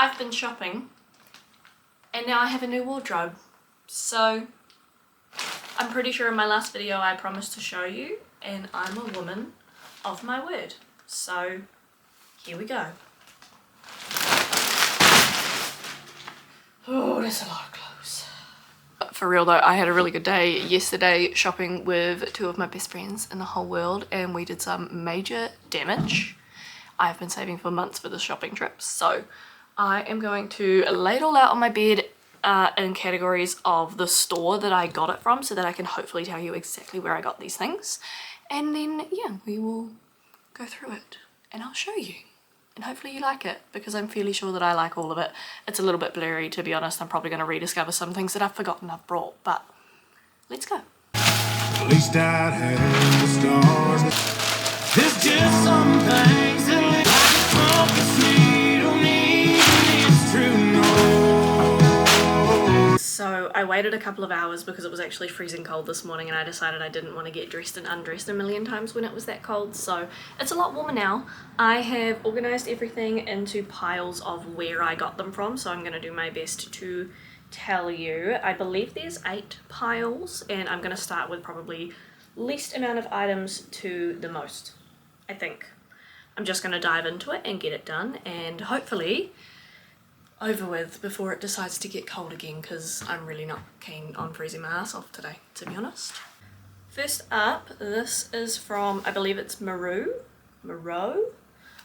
I've been shopping and now I have a new wardrobe. So I'm pretty sure in my last video I promised to show you, and I'm a woman of my word. So here we go. Oh, there's a lot of clothes. For real though, I had a really good day yesterday shopping with two of my best friends in the whole world, and we did some major damage. I've been saving for months for this shopping trip, so I am going to lay it all out on my bed in categories of the store that I got it from, so that I can hopefully tell you exactly where I got these things. And then, yeah, we will go through it and I'll show you. And hopefully you like it, because I'm fairly sure that I like all of it. It's a little bit blurry, to be honest. I'm probably going to rediscover some things that I've forgotten I've brought, but let's go. At least I'd have the stars. There's just some things that live like a sweet on me. It's true, no. So I waited a couple of hours because it was actually freezing cold this morning, and I decided I didn't want to get dressed and undressed a million times when it was that cold. So it's a lot warmer now. I have organized everything into piles of where I got them from, so I'm going to do my best to tell you. I believe there's 8 piles, and I'm going to start with probably least amount of items to the most, I think. I'm just going to dive into it and get it done, and hopefully over with before it decides to get cold again, because I'm really not keen on freezing my ass off today, to be honest. First up, this is from, I believe it's Maru,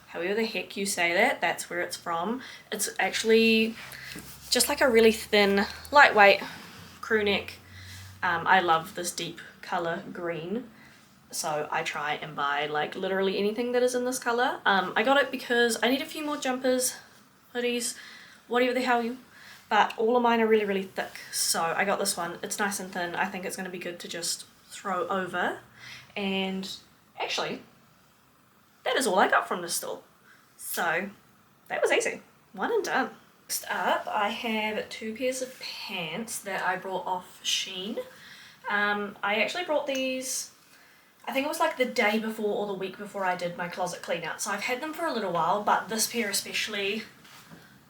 however the heck you say that, that's where it's from. It's actually just like a really thin, lightweight crew neck. I love this deep color green, so I try and buy like literally anything that is in this color. I got it because I need a few more jumpers, hoodies, whatever the hell but all of mine are really, really thick, so I got this one. It's nice and thin. I think it's going to be good to just throw over. And actually, that is all I got from the store, so that was easy. One and done. Next up, I have 2 pairs of pants that I brought off Shein. I actually brought these, I think it was like the day before or the week before I did my closet clean out, so I've had them for a little while, but this pair especially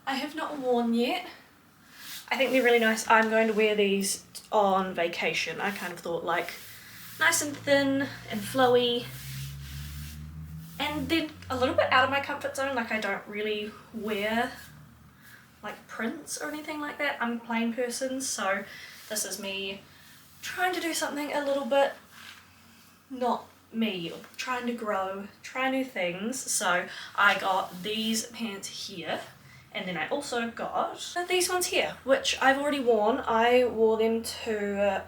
I have not worn yet. I think they're really nice. I'm going to wear these on vacation. I kind of thought like nice and thin and flowy, and then a little bit out of my comfort zone. Like I don't really wear like prints or anything like that. I'm a plain person, so this is me trying to do something a little bit not me, trying to grow, try new things. So I got these pants here, and then I also got these ones here, which I've already worn. I wore them to,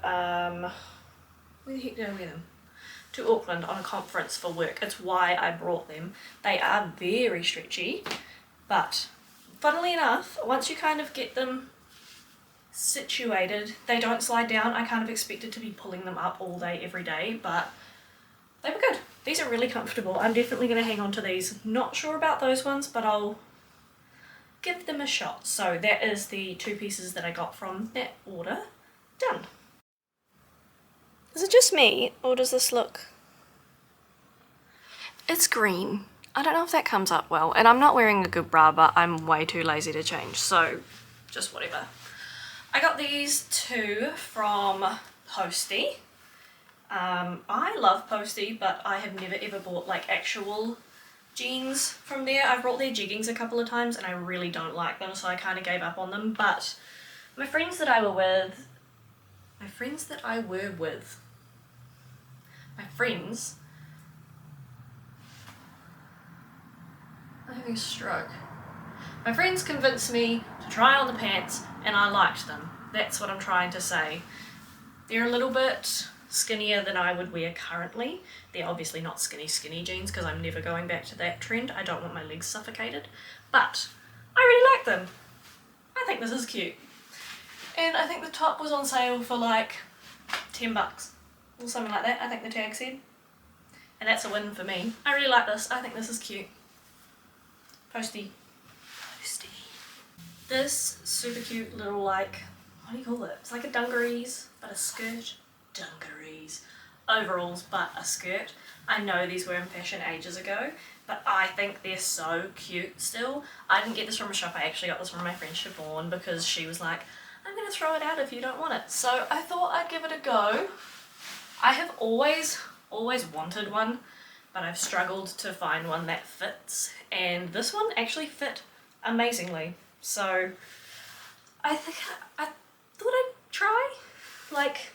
where the heck did I wear them? To Auckland on a conference for work. It's why I brought them. They are very stretchy, but funnily enough, once you kind of get them situated, they don't slide down. I kind of expected to be pulling them up all day, every day, but they were good. These are really comfortable. I'm definitely going to hang on to these. Not sure about those ones, but I'll give them a shot. So that is the 2 pieces that I got from that order. Done. Is it just me, or does this look... It's green. I don't know if that comes up well, and I'm not wearing a good bra, but I'm way too lazy to change, so just whatever. I got these 2 from Postie. I love Postie, but I have never ever bought like actual jeans from there. I've brought their jeggings a couple of times and I really don't like them, so I kind of gave up on them. But my friends are having a stroke. My friends convinced me to try on the pants and I liked them. That's what I'm trying to say. They're a little bit skinnier than I would wear currently. They're obviously not skinny jeans, because I'm never going back to that trend. I don't want my legs suffocated, but I really like them. I think this is cute. And I think the top was on sale for like $10 or something like that, I think the tag said. And that's a win for me. I really like this. I think this is cute. Postie. This super cute little, like, what do you call it? It's like a dungarees, but a skirt. Dungarees. overalls but a skirt. I know these were in fashion ages ago, but I think they're so cute still. I didn't get this from a shop, I actually got this from my friend Siobhan because she was like, I'm going to throw it out if you don't want it. So I thought I'd give it a go. I have always wanted one, but I've struggled to find one that fits, and this one actually fit amazingly. So I think I thought I'd try. Like,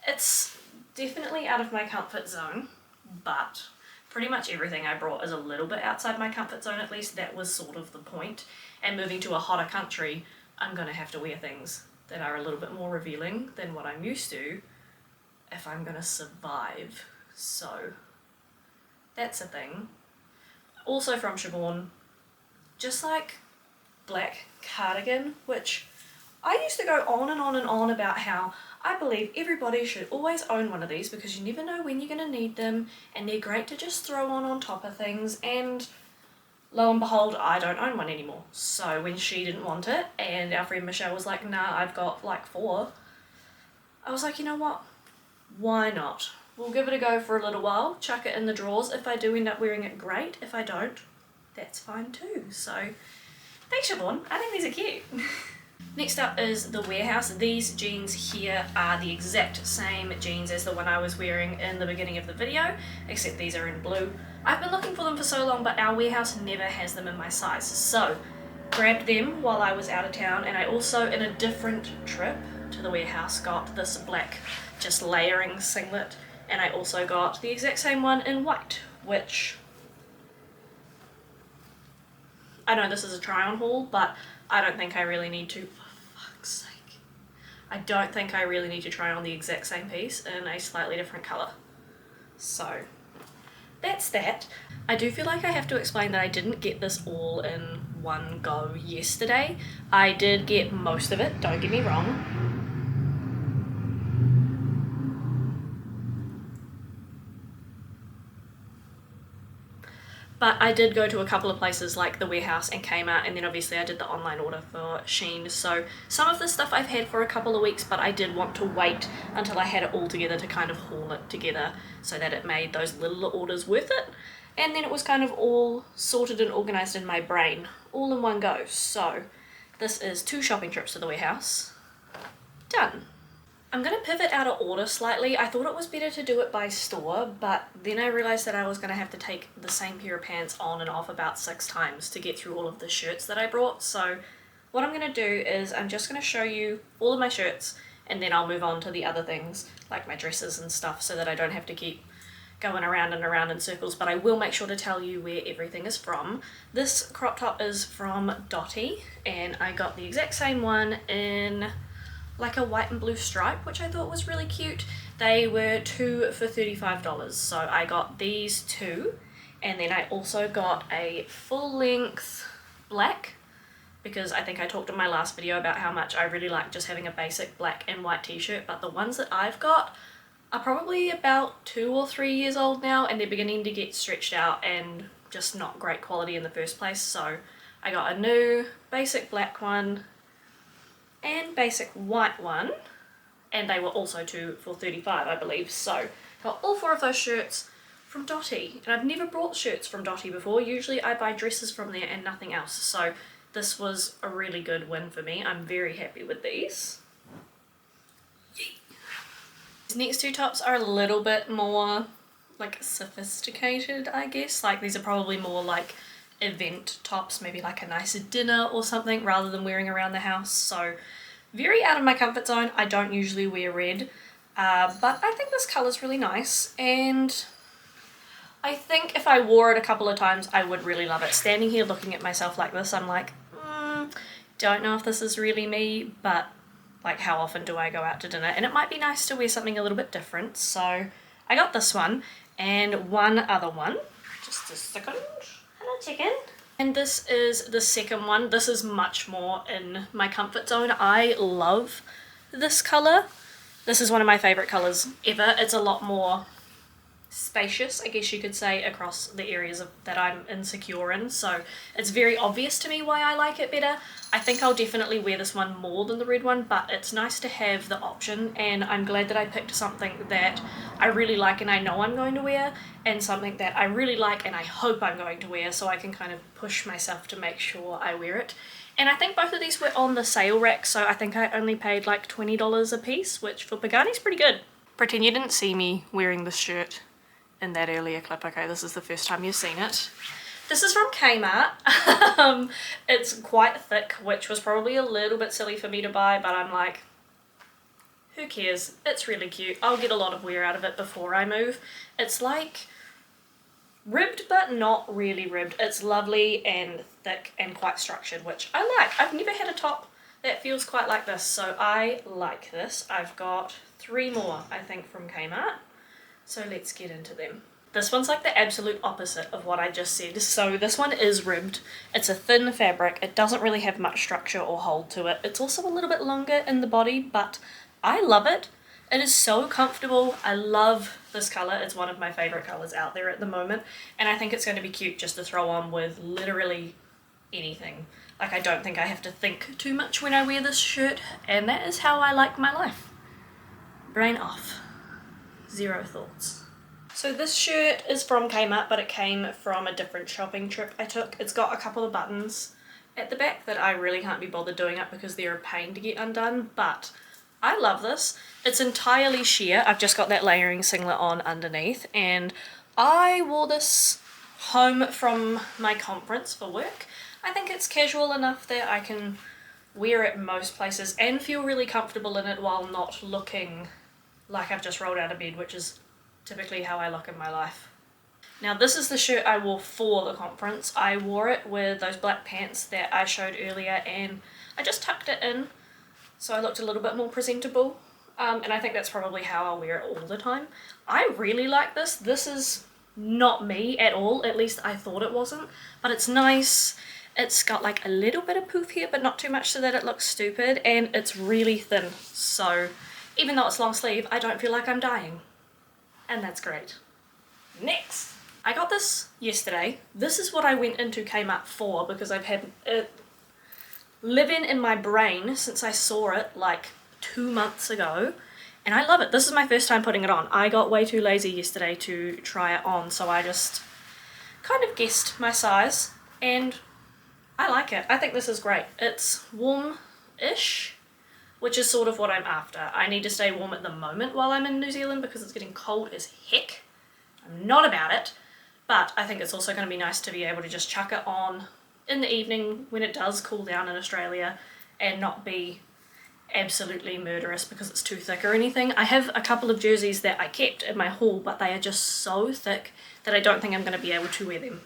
it's definitely out of my comfort zone, but pretty much everything I brought is a little bit outside my comfort zone, at least that was sort of the point. And moving to a hotter country, I'm gonna have to wear things that are a little bit more revealing than what I'm used to if I'm gonna survive. So that's a thing. Also from Siobhan, just like black cardigan, which I used to go on and on and on about how I believe everybody should always own one of these because you never know when you're going to need them, and they're great to just throw on top of things, and lo and behold, I don't own one anymore. So when she didn't want it and our friend Michelle was like, nah, I've got like 4, I was like, you know what, why not? We'll give it a go for a little while, chuck it in the drawers. If I do end up wearing it, great. If I don't, that's fine too. So thanks Siobhan, I think these are cute. Next up is the Warehouse. These jeans here are the exact same jeans as the one I was wearing in the beginning of the video, except these are in blue. I've been looking for them for so long, but our Warehouse never has them in my size. So grabbed them while I was out of town, and I also, in a different trip to the Warehouse, got this black just layering singlet, and I also got the exact same one in white, which I know this is a try on haul, but I don't think I really need to, for fuck's sake, I don't think I really need to try on the exact same piece in a slightly different colour. So that's that. I do feel like I have to explain that I didn't get this all in one go yesterday. I did get most of it, don't get me wrong. But I did go to a couple of places like the Warehouse and Kmart, and then obviously I did the online order for Shein. So some of this stuff I've had for a couple of weeks, but I did want to wait until I had it all together to kind of haul it together so that it made those little orders worth it. And then it was kind of all sorted and organised in my brain, all in one go. So this is 2 shopping trips to the Warehouse. Done. I'm going to pivot out of order slightly. I thought it was better to do it by store, but then I realised that I was going to have to take the same pair of pants on and off about 6 times to get through all of the shirts that I brought. So what I'm going to do is I'm just going to show you all of my shirts, and then I'll move on to the other things like my dresses and stuff so that I don't have to keep going around and around in circles, but I will make sure to tell you where everything is from. This crop top is from Dotti, and I got the exact same one in like a white and blue stripe, which I thought was really cute. They were 2 for $35, so I got these 2, and then I also got a full length black, because I think I talked in my last video about how much I really like just having a basic black and white t-shirt, but the ones that I've got are probably about 2 or 3 years old now, and they're beginning to get stretched out and just not great quality in the first place. So I got a new basic black one and basic white one, and they were also 2 for $35, I believe. So got all 4 of those shirts from Dotti, and I've never bought shirts from Dotti before. Usually I buy dresses from there and nothing else, so this was a really good win for me. I'm very happy with these. Yay. These next 2 tops are a little bit more like sophisticated, I guess. Like these are probably more like event tops, maybe like a nicer dinner or something, rather than wearing around the house. So very out of my comfort zone. I don't usually wear red, but I think this colour's really nice, and I think if I wore it a couple of times I would really love it. Standing here looking at myself like this, I'm like, don't know if this is really me, but like how often do I go out to dinner? And it might be nice to wear something a little bit different. So I got this one and one other one. Just a second. Hello chicken. And this is the second one. This is much more in my comfort zone. I love this colour. This is one of my favourite colours ever. It's a lot more spacious, I guess you could say, across the areas that I'm insecure in, so it's very obvious to me why I like it better. I think I'll definitely wear this one more than the red one, but it's nice to have the option, and I'm glad that I picked something that I really like and I know I'm going to wear, and something that I really like and I hope I'm going to wear, so I can kind of push myself to make sure I wear it. And I think both of these were on the sale rack, so I think I only paid like $20 a piece, which for Pagani is pretty good. Pretend you didn't see me wearing this shirt in that earlier clip. Okay, this is the first time you've seen it. This is from Kmart. It's quite thick, which was probably a little bit silly for me to buy, but I'm like, who cares? It's really cute. I'll get a lot of wear out of it before I move. It's like ribbed, but not really ribbed. It's lovely and thick and quite structured, which I like. I've never had a top that feels quite like this, so I like this. I've got 3 more, I think, from Kmart. So let's get into them. This one's like the absolute opposite of what I just said. So this one is ribbed. It's a thin fabric. It doesn't really have much structure or hold to it. It's also a little bit longer in the body, but I love it. It is so comfortable. I love this colour. It's one of my favourite colours out there at the moment. And I think it's going to be cute just to throw on with literally anything. Like, I don't think I have to think too much when I wear this shirt. And that is how I like my life. Brain off. Zero thoughts. So this shirt is from Kmart, but it came from a different shopping trip I took. It's got a couple of buttons at the back that I really can't be bothered doing up because they're a pain to get undone, but I love this. It's entirely sheer. I've just got that layering singlet on underneath, and I wore this home from my conference for work. I think it's casual enough that I can wear it most places and feel really comfortable in it while not looking like I've just rolled out of bed, which is typically how I look in my life. Now this is the shirt I wore for the conference. I wore it with those black pants that I showed earlier, and I just tucked it in so I looked a little bit more presentable, and I think that's probably how I'll wear it all the time. I really like this. This is not me at all, at least I thought it wasn't, but it's nice. It's got like a little bit of poof here, but not too much so that it looks stupid, and it's really thin, so even though it's long sleeve, I don't feel like I'm dying. And that's great. Next! I got this yesterday. This is what I went into Kmart for because I've had it living in my brain since I saw it like 2 months ago. And I love it. This is my first time putting it on. I got way too lazy yesterday to try it on, so I just kind of guessed my size. And I like it. I think this is great. It's warm-ish, which is sort of what I'm after. I need to stay warm at the moment while I'm in New Zealand because it's getting cold as heck. I'm not about it, but I think it's also going to be nice to be able to just chuck it on in the evening when it does cool down in Australia and not be absolutely murderous because it's too thick or anything. I have a couple of jerseys that I kept in my haul, but they are just so thick that I don't think I'm going to be able to wear them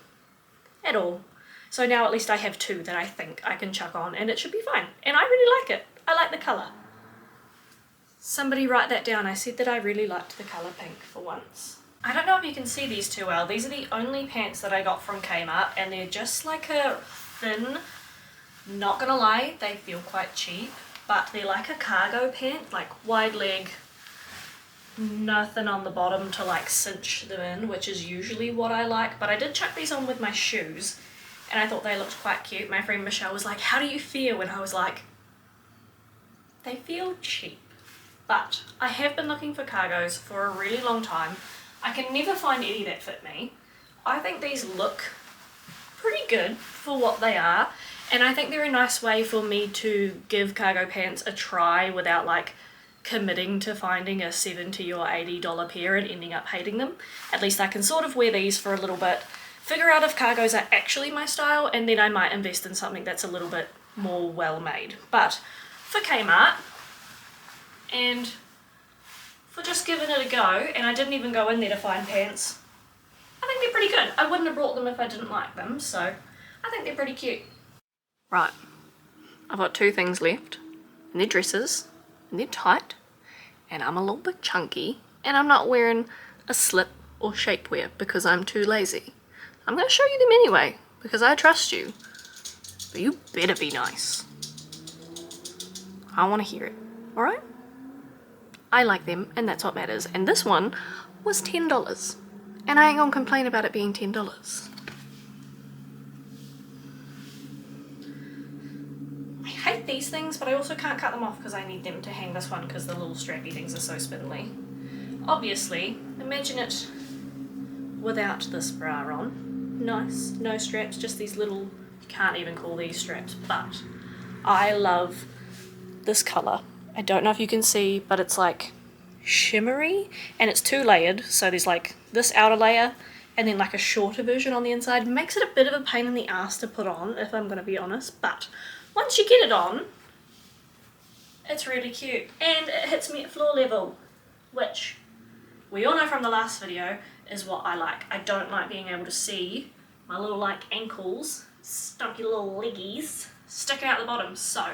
at all. So now at least I have 2 that I think I can chuck on and it should be fine. And I really like it. I like the colour. Somebody write that down. I said that I really liked the colour pink for once. I don't know if you can see these too well. These are the only pants that I got from Kmart, and they're just like a thin, not gonna lie, they feel quite cheap, but they're like a cargo pant, like wide leg, nothing on the bottom to like cinch them in, which is usually what I like, but I did chuck these on with my shoes and I thought they looked quite cute. My friend Michelle was like, how do you feel? And I was like, they feel cheap. But I have been looking for cargos for a really long time. I can never find any that fit me. I think these look pretty good for what they are, and I think they're a nice way for me to give cargo pants a try without like committing to finding a $70 or $80 pair and ending up hating them. At least I can sort of wear these for a little bit, figure out if cargos are actually my style, and then I might invest in something that's a little bit more well made. But for Kmart, and for just giving it a go, and I didn't even go in there to find pants, I think they're pretty good. I wouldn't have brought them if I didn't like them, so I think they're pretty cute. Right, I've got 2 things left, and they're dresses, and they're tight, and I'm a little bit chunky, and I'm not wearing a slip or shapewear because I'm too lazy. I'm going to show you them anyway, because I trust you, but you better be nice. I want to hear it, alright? I like them, and that's what matters. And this one was $10. And I ain't gonna complain about it being $10. I hate these things, but I also can't cut them off because I need them to hang this one because the little strappy things are so spindly. Obviously, imagine it without this bra on. Nice, no straps, just these little, you can't even call these straps, but I love this colour. I don't know if you can see, but it's like shimmery, and it's 2-layered, so there's like this outer layer and then like a shorter version on the inside. Makes it a bit of a pain in the ass to put on, if I'm gonna be honest, but once you get it on, it's really cute, and it hits me at floor level, which we all know from the last video is what I like. I don't like being able to see my little like ankles, stunky little leggies, sticking out the bottom. So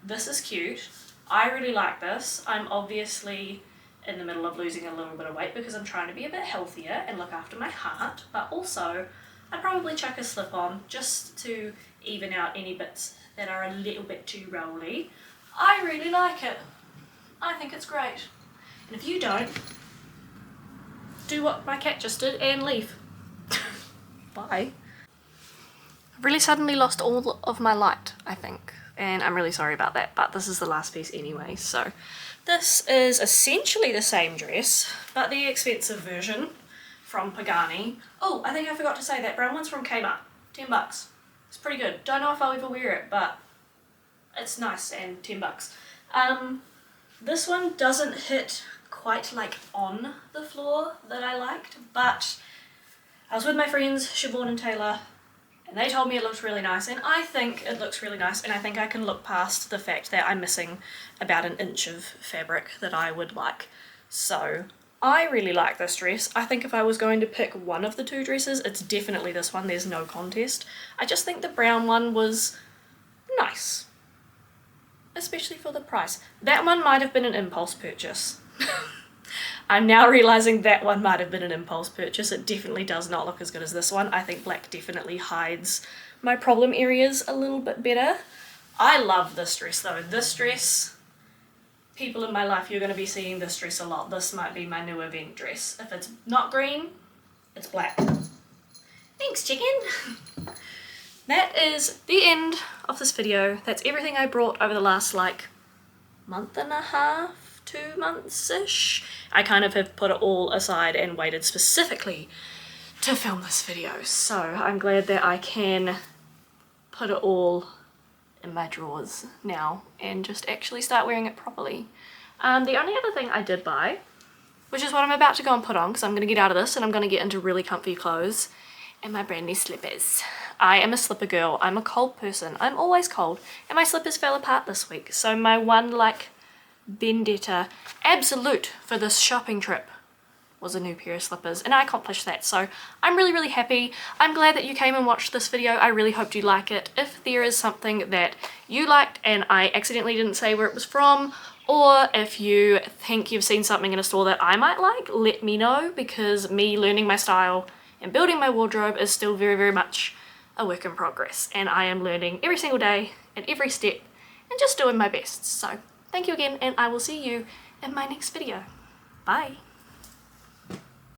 this is cute. I really like this. I'm obviously in the middle of losing a little bit of weight because I'm trying to be a bit healthier and look after my heart, but also I'd probably chuck a slip on just to even out any bits that are a little bit too rolly. I really like it. I think it's great. And if you don't, do what my cat just did and leave. Bye. I've really suddenly lost all of my light, I think, and I'm really sorry about that, but this is the last piece anyway. So this is essentially the same dress, but the expensive version from Pagani. Oh, I think I forgot to say that brown one's from Kmart. $10. It's pretty good. Don't know if I'll ever wear it, but it's nice and $10. This one doesn't hit quite like on the floor that I liked, but I was with my friends Siobhan and Taylor and they told me it looked really nice, and I think it looks really nice, and I think I can look past the fact that I'm missing about an inch of fabric that I would like. So I really like this dress. I think if I was going to pick one of the two dresses, it's definitely this one. There's no contest. I just think the brown one was nice, especially for the price. That one might have been an impulse purchase. I'm now realizing that one might have been an impulse purchase. It definitely does not look as good as this one. I think black definitely hides my problem areas a little bit better. I love this dress though. This dress, people in my life, you're going to be seeing this dress a lot. This might be my new event dress. If it's not green, it's black. Thanks, chicken. That is the end of this video. That's everything I brought over the last like month and a half, 2 months-ish. I kind of have put it all aside and waited specifically to film this video. So I'm glad that I can put it all in my drawers now and just actually start wearing it properly. The only other thing I did buy, which is what I'm about to go and put on because I'm going to get out of this and I'm going to get into really comfy clothes, and my brand new slippers. I am a slipper girl. I'm a cold person. I'm always cold, and my slippers fell apart this week. So my one like vendetta absolute for this shopping trip was a new pair of slippers, and I accomplished that. So I'm really happy. I'm glad that you came and watched this video. I really hoped you like it. If there is something that you liked and I accidentally didn't say where it was from, or if you think you've seen something in a store that I might like, let me know, because me learning my style and building my wardrobe is still very much a work in progress, and I am learning every single day and every step and just doing my best. So thank you again, and I will see you in my next video. Bye.